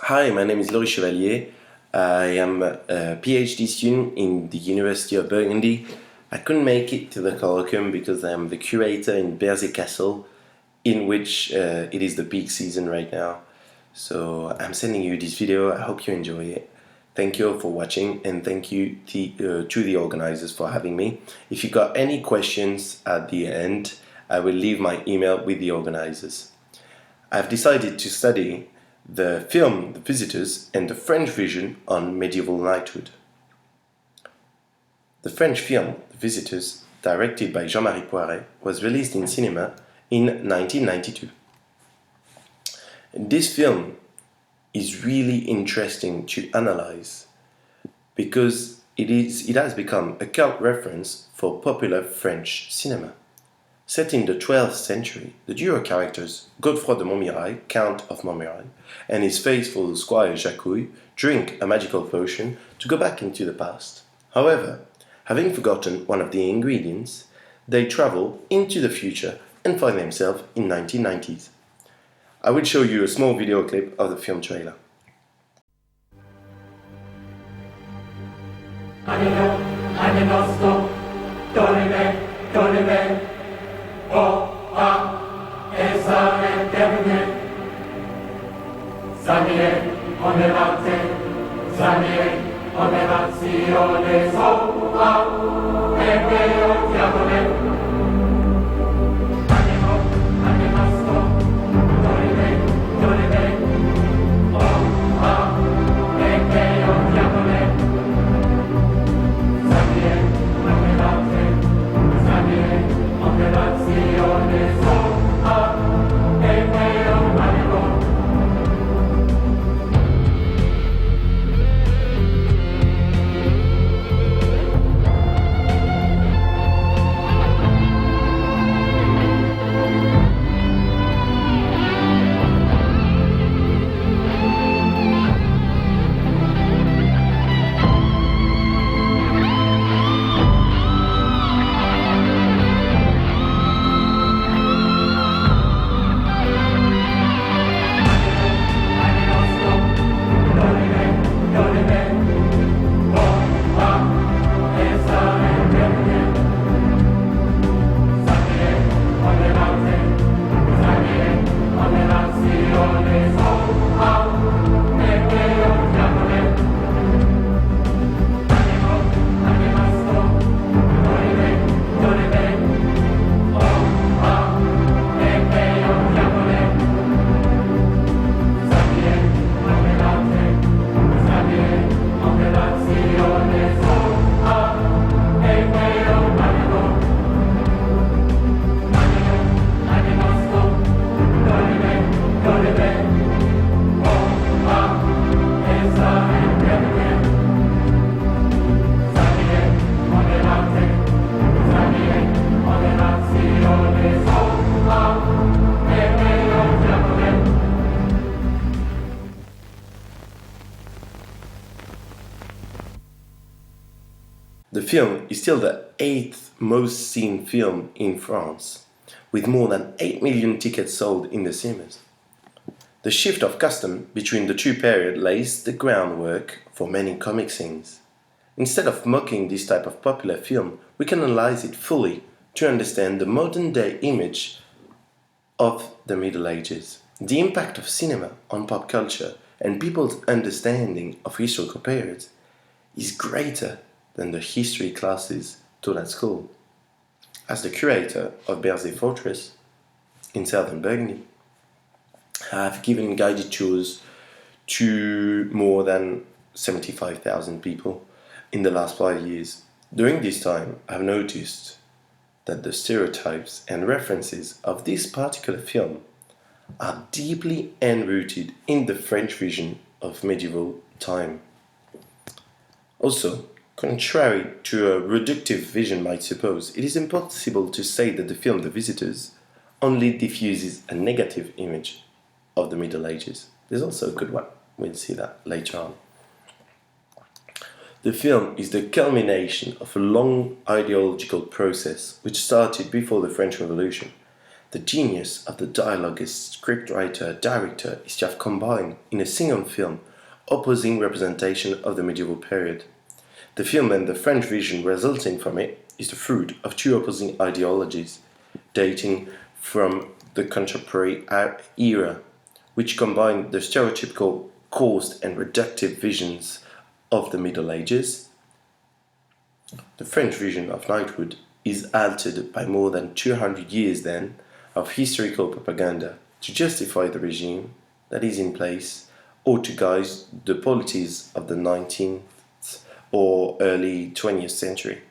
Hi, my name is Laurie Chevalier. I am a PhD student in the University of Burgundy. I couldn't make it to the colloquium because I am the curator in Berzé Castle, in which it is the peak season right now. So I'm sending you this video. I hope you enjoy it. Thank you all for watching, and thank you to the organizers for having me. If you got any questions at the end, I will leave my email with the organizers. I've decided to study the film The Visitors and the French version on medieval knighthood. The French film The Visitors, directed by Jean-Marie Poiret, was released in cinema in 1992. This film is really interesting to analyze because it has become a cult reference for popular French cinema. Set in the 12th century, the duo characters Godefroy de Montmirail, Count of Montmirail, and his faithful squire Jacouille drink a magical potion to go back into the past. However, having forgotten one of the ingredients, they travel into the future and find themselves in 1990s. I will show you a small video clip of the film trailer. Anno nostro, dorime, Zanie, onevate, onevazione, soa, ebeo diavole. The film is still the 8th most seen film in France, with more than 8 million tickets sold in the cinemas. The shift of custom between the two periods lays the groundwork for many comic scenes. Instead of mocking this type of popular film, we can analyze it fully to understand the modern-day image of the Middle Ages, the impact of cinema on pop culture and people's understanding of historical periods is greater than the history classes taught at school. As the curator of Berzé Fortress in southern Burgundy, I have given guided tours to more than 75,000 people in the last 5 years. During this time, I've noticed that the stereotypes and references of this particular film are deeply enrooted in the French vision of medieval time. Also, contrary to a reductive vision might suppose, it is impossible to say that the film The Visitors only diffuses a negative image of the Middle Ages. There's also a good one. We'll see that later on. The film is the culmination of a long ideological process which started before the French Revolution. The genius of the dialoguist, scriptwriter, director is to have combined in a single film opposing representation of the medieval period. The film and the French vision resulting from it is the fruit of two opposing ideologies, dating from the contemporary era, which combine the stereotypical, coarse, and reductive visions of the Middle Ages. The French vision of knighthood is altered by more than 200 years then of historical propaganda to justify the regime that is in place or to guise the polities of the 19th or early 20th century.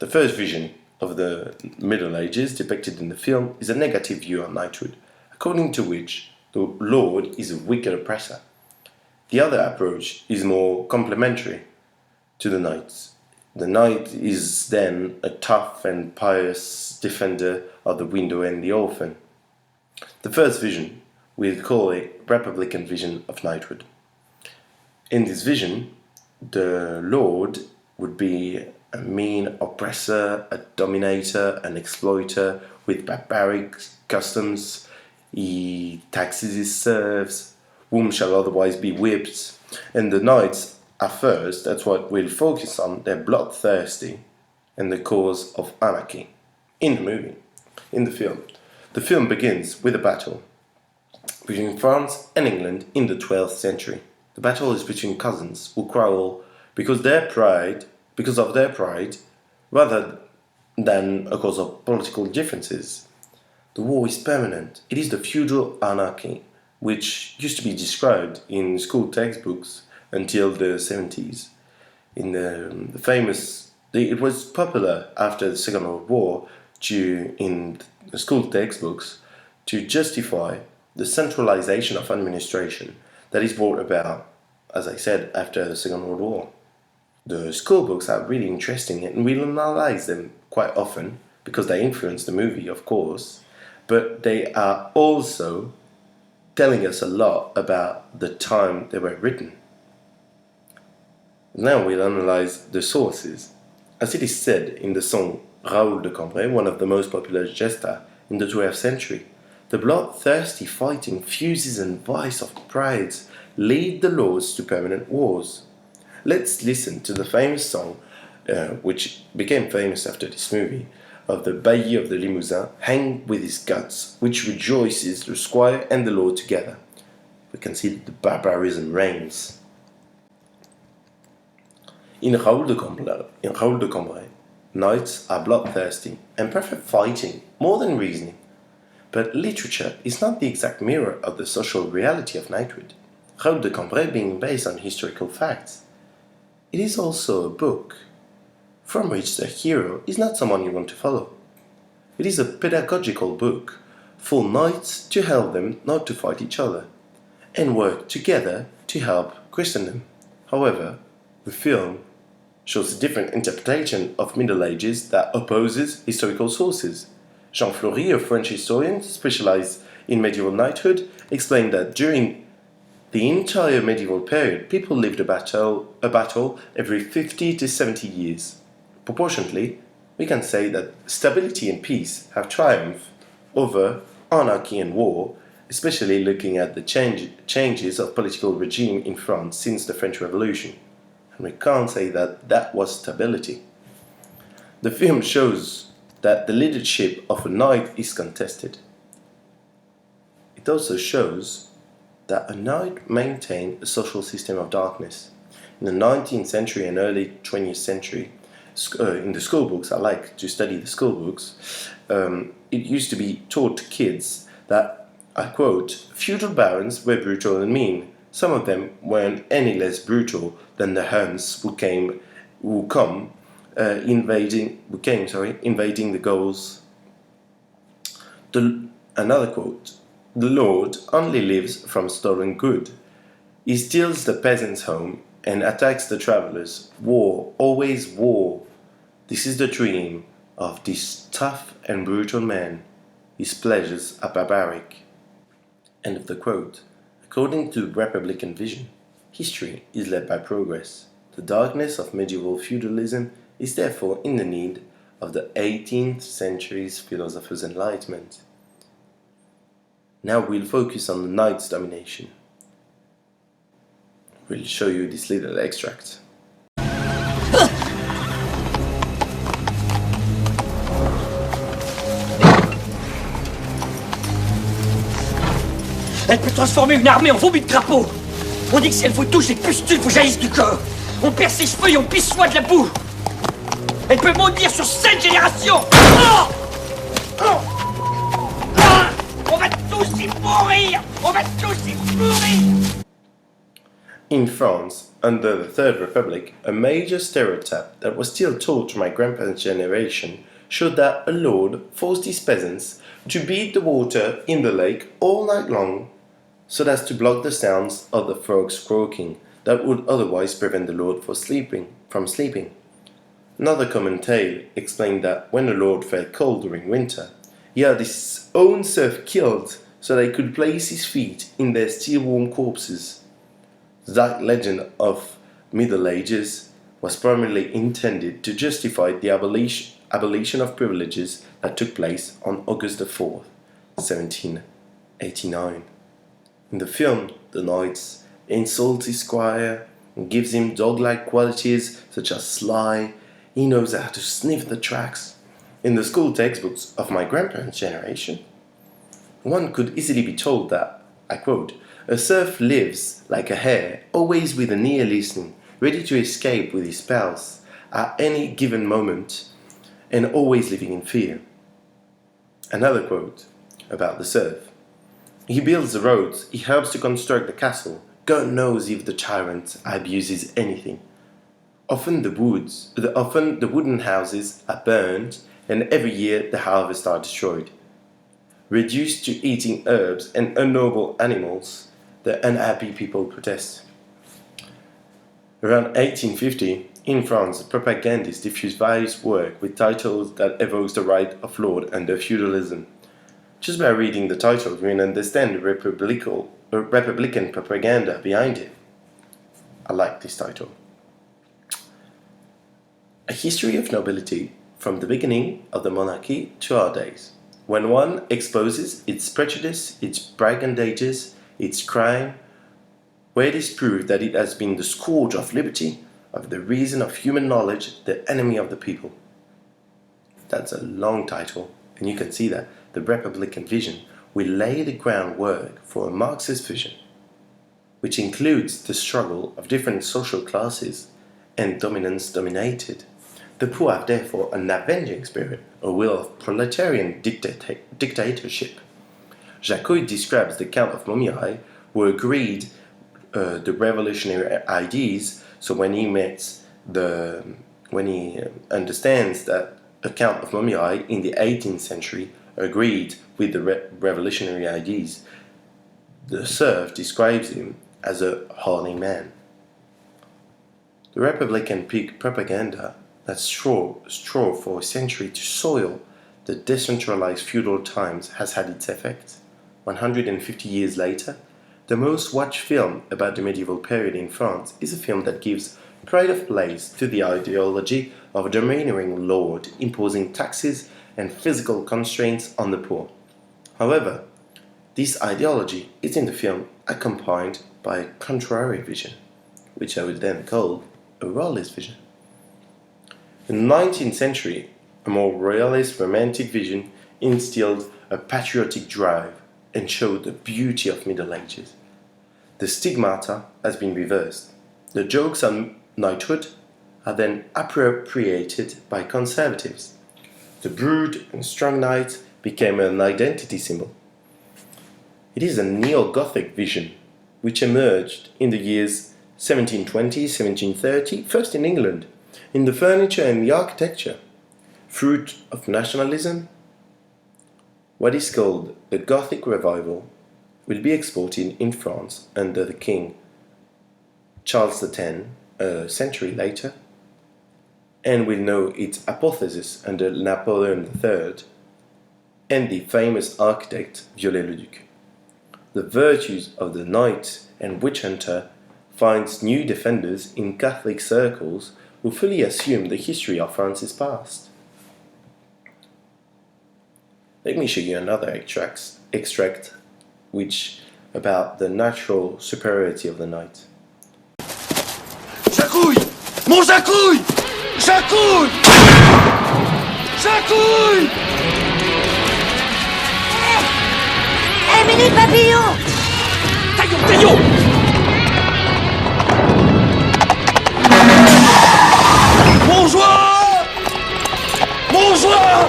The first vision of the Middle Ages depicted in the film is a negative view on knighthood, according to which the lord is a wicked oppressor. The other approach is more complementary to the knights. The knight is then a tough and pious defender of the widow and the orphan. The first vision we'll call a republican vision of knighthood. In this vision, the lord would be a mean oppressor, a dominator, an exploiter with barbaric customs. He taxes his serfs, whom shall otherwise be whipped, and the knights are first, that's what we'll focus on, they're bloodthirsty and the cause of anarchy. In the movie, in the film. The film begins with a battle between France and England in the 12th century. The battle is between cousins who quarrel because of their pride, rather than a cause of political differences. The war is permanent. It is the feudal anarchy, which used to be described in school textbooks until the 70s. It was popular after the Second World War in the school textbooks to justify the centralization of administration that is brought about, as I said, after the Second World War. The school books are really interesting and we'll analyze them quite often because they influence the movie, of course, but they are also telling us a lot about the time they were written. Now we'll analyze the sources. As it is said in the song Raoul de Cambrai, one of the most popular gesta in the 12th century, the bloodthirsty fighting, fuses and vice of prides lead the lords to permanent wars. Let's listen to the famous song, which became famous after this movie, of the Bailli of the Limousin, hanged with his guts, which rejoices the squire and the lord together. We can see that the barbarism reigns. In Raoul de Cambrai, knights are bloodthirsty and prefer fighting more than reasoning. But literature is not the exact mirror of the social reality of knighthood, Raoul de Cambrai being based on historical facts. It is also a book from which the hero is not someone you want to follow. It is a pedagogical book for knights to help them not to fight each other and work together to help Christendom. However, the film shows a different interpretation of Middle Ages that opposes historical sources. Jean Fleury, a French historian specialized in medieval knighthood, explained that during the entire medieval period, people lived a battle every 50 to 70 years. Proportionately, we can say that stability and peace have triumphed over anarchy and war, especially looking at the changes of political regime in France since the French Revolution. And we can't say that that was stability. The film shows that the leadership of a knight is contested. It also shows that a knight maintained a social system of darkness. In the 19th century and early 20th century, in the school books, I like to study the school books, it used to be taught to kids that, I quote, feudal barons were brutal and mean. Some of them weren't any less brutal than the Huns who came invading the Gauls. Another quote, the Lord only lives from stolen good. He steals the peasant's home and attacks the travelers. War, always war. This is the dream of this tough and brutal man. His pleasures are barbaric. End of the quote. According to Republican vision, history is led by progress. The darkness of medieval feudalism is therefore in the need of the 18th century's philosophers' enlightenment. Now we'll focus on the knight's domination. We'll show you this little extract. Elle peut transformer une armée en vomi de crapaud. On dit que si elle vous touche, les pustules vous jaillissent du corps. On perd ses cheveux et on pissoie de la boue. Elle peut maudire sur 7 générations. On va tous y mourir. On va tous y mourir. In France, under the Third Republic, a major stereotype that was still taught to my grandparents' generation showed that a lord forced his peasants to beat the water in the lake all night long so as to block the sounds of the frogs croaking that would otherwise prevent the lord from sleeping. Another common tale explained that when the lord felt cold during winter, he had his own serf killed so they could place his feet in their still-warm corpses. The dark legend of Middle Ages was primarily intended to justify the abolition of privileges that took place on August 4th, 1789. In the film, the knight insults his squire and gives him dog-like qualities such as sly. He knows how to sniff the tracks. In the school textbooks of my grandparents' generation, one could easily be told that, I quote, "A serf lives like a hare, always with an ear listening, ready to escape with his pals at any given moment, and always living in fear." Another quote about the serf: "He builds the roads, he helps to construct the castle. God knows if the tyrant abuses anything. Often the wooden houses are burned, and every year the harvests are destroyed. Reduced to eating herbs and unnoble animals, the unhappy people protest." Around 1850, in France, propagandists diffused various works with titles that evokes the right of lord under feudalism. Just by reading the titles, we can understand the Republican propaganda behind it. I like this title. A history of nobility from the beginning of the monarchy to our days. When one exposes its prejudice, its braggadocious, its crime, where it is proved that it has been the scourge of liberty, of the reason of human knowledge, the enemy of the people. That's a long title, and you can see that the Republican vision will lay the groundwork for a Marxist vision, which includes the struggle of different social classes and dominance dominated. The poor have therefore an avenging spirit, a will of proletarian dictatorship. Jacques describes the Count of Montmirail, who agreed the revolutionary ideas. So when he understands that a Count of Montmirail in the 18th century agreed with the revolutionary ideas, the serf describes him as a horny man. The Republican propaganda that strove for a century to soil the decentralized feudal times has had its effect. 150 years later, the most watched film about the medieval period in France is a film that gives pride of place to the ideology of a domineering lord imposing taxes and physical constraints on the poor. However, this ideology is in the film accompanied by a contrary vision, which I would then call a royalist vision. In the 19th century, a more royalist romantic vision instilled a patriotic drive and showed the beauty of Middle Ages. The stigmata has been reversed. The jokes on knighthood are then appropriated by conservatives. The broad and strong knight became an identity symbol. It is a neo-Gothic vision which emerged in the years 1720, 1730, first in England, in the furniture and the architecture, fruit of nationalism. What is called the Gothic Revival will be exported in France under the King Charles X a century later, and will know its apotheosis under Napoleon III and the famous architect Viollet-le-Duc. The virtues of the knight and witch hunter finds new defenders in Catholic circles who fully assume the history of France's past. Let me show you another extract which about the natural superiority of the knight. Jacouille! Mon Jacouille! Jacouille! Jacouille! Émilie Papillon! Taillon, taillon! Mon joie! Mon joie!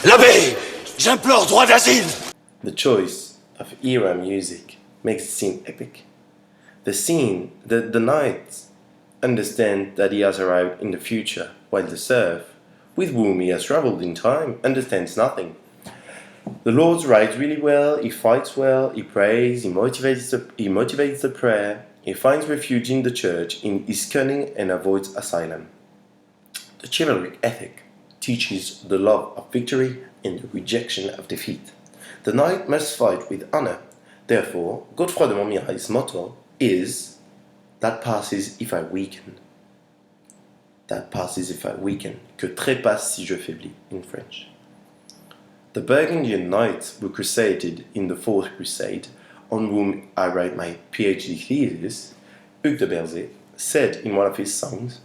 L'abbé! J'implore droit d'asile! The choice of era music makes it seem epic. The knight understands that he has arrived in the future, while the serf, with whom he has traveled in time, understands nothing. The Lord rides really well, he fights well, he prays, he motivates the prayer, he finds refuge in the church, is cunning and avoids asylum. The chivalric ethic teaches the love of victory and the rejection of defeat. The knight must fight with honor. Therefore, Godefroy de Montmirail's motto is, that passes if I weaken. That passes if I weaken. Que trépasse si je faiblis, in French. The Burgundian knights who crusaded in the Fourth Crusade, on whom I write my PhD thesis, Hugues de Berzé, said in one of his songs,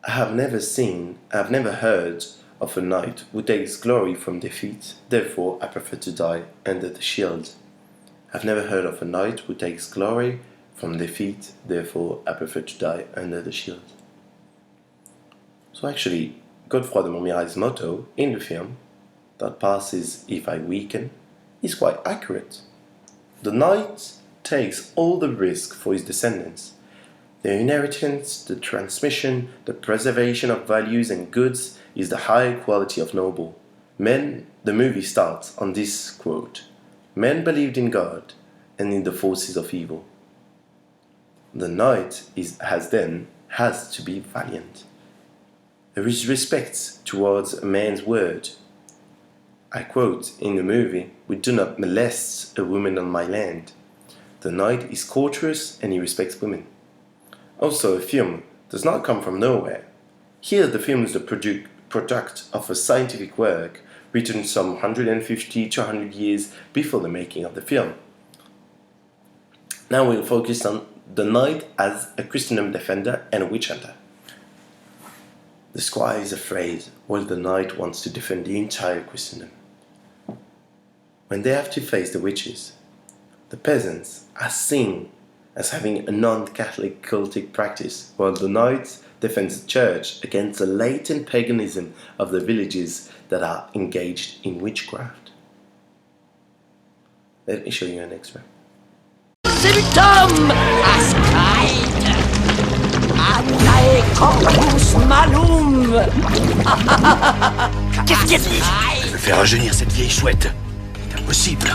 I have never heard of a knight who takes glory from defeat, therefore I prefer to die under the shield. I've never heard of a knight who takes glory from defeat, therefore I prefer to die under the shield. So actually, Godefroy de Montmirail's motto in the film, that passes if I weaken, is quite accurate. The knight takes all the risk for his descendants. The inheritance, the transmission, the preservation of values and goods is the high quality of noble. The movie starts on this quote, men believed in God and in the forces of evil. The knight has to be valiant. There is respect towards a man's word. I quote in the movie, we do not molest a woman on my land. The knight is courteous and he respects women. Also, a film does not come from nowhere. Here, the film is the product of a scientific work written some 150 to 100 years before the making of the film. Now we'll focus on the knight as a Christendom defender and a witch hunter. The squire is afraid, while the knight wants to defend the entire Christendom. When they have to face the witches, the peasants are seen as having a non-Catholic cultic practice, while the knight defends the church against the latent paganism of the villages that are engaged in witchcraft. Let me show you an extra. Septum ascae Amnae corpus malum. Qu'est-ce qu'il y a dit? Je veux faire rajeunir cette vieille chouette. C'est impossible.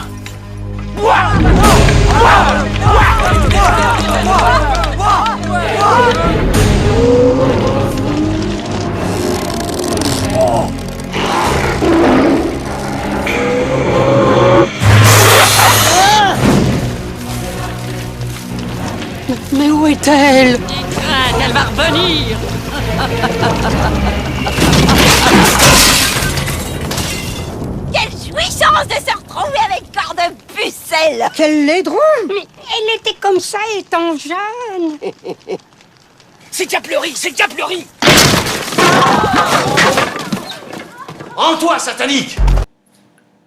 Mais où est-elle? Il craint qu'elle va revenir. Quelle jouissance de se retrouver avec corps de pucelle! Quel laidron! Mais elle était comme ça étant jeune. C'est Diablerie, c'est Diablerie. Rends-toi, satanique!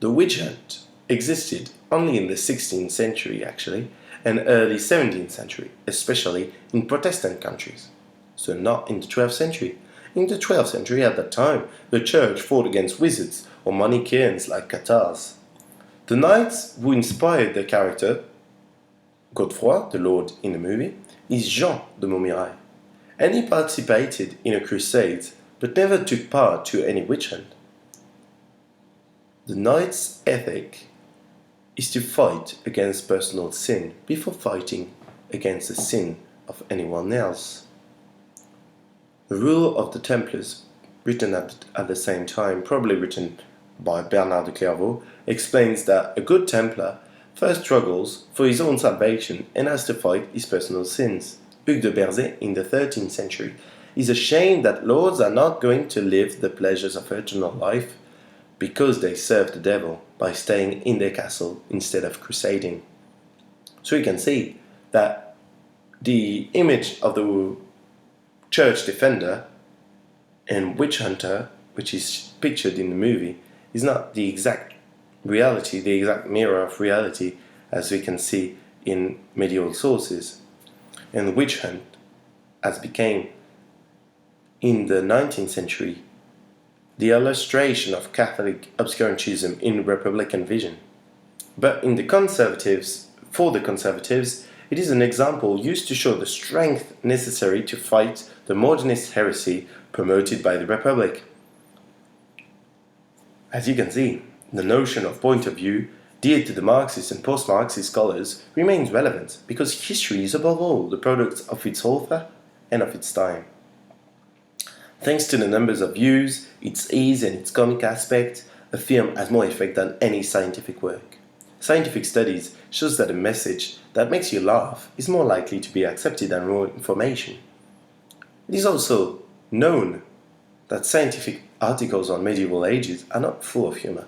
The witch hunt existed only in the 16th century actually, and early 17th century, especially in Protestant countries. So not in the 12th century. In the 12th century at that time, the church fought against wizards or Manichaeans like Cathars. The knights who inspired the character, Godefroy, the lord in the movie, is Jean de Montmirail, and he participated in a crusade but never took part to any witch hunt. The knight's ethic is to fight against personal sin before fighting against the sin of anyone else. The Rule of the Templars, written at the same time, probably written by Bernard de Clairvaux, explains that a good Templar first struggles for his own salvation and has to fight his personal sins. Hugues de Berzay, in the 13th century, is ashamed that lords are not going to live the pleasures of eternal life because they serve the devil by staying in their castle instead of crusading. So you can see that the image of the church defender and witch hunter, which is pictured in the movie, is not the exact reality, the exact mirror of reality as we can see in medieval sources. And the witch hunt, as became in the 19th century, the illustration of Catholic obscurantism in Republican vision. But for the conservatives, it is an example used to show the strength necessary to fight the modernist heresy promoted by the Republic. As you can see, the notion of point of view, dear to the Marxist and post-Marxist scholars, remains relevant because history is above all the product of its author and of its time. Thanks to the numbers of views, its ease and its comic aspect, a film has more effect than any scientific work. Scientific studies shows that a message that makes you laugh is more likely to be accepted than raw information. It is also known that scientific articles on medieval ages are not full of humor.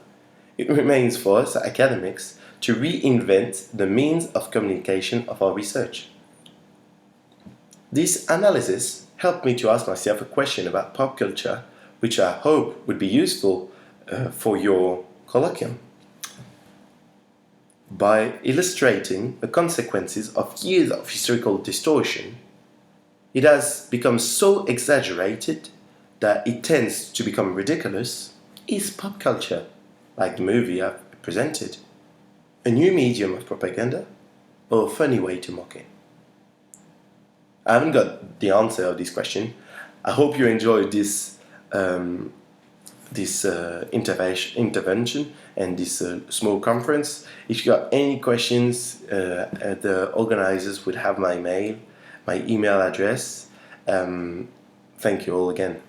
It remains for us academics to reinvent the means of communication of our research. This analysis helped me to ask myself a question about pop culture, which I hope would be useful for your colloquium. By illustrating the consequences of years of historical distortion, it has become so exaggerated that it tends to become ridiculous. Is pop culture, like the movie I've presented, a new medium of propaganda or a funny way to mock it? I haven't got the answer of this question. I hope you enjoyed this intervention and this small conference. If you got any questions, the organizers would have my email address. Thank you all again.